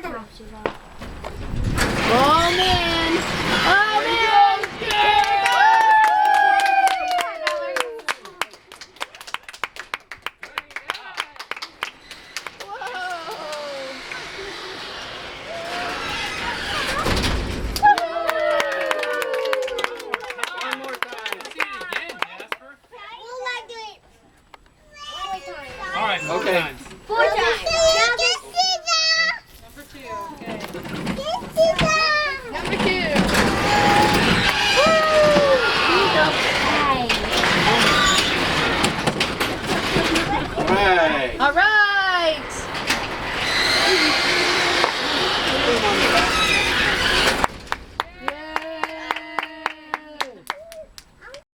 Oh man! Oh man! One more time. See it again, Jasper. We'll do it. All right, Okay. times. 4 times.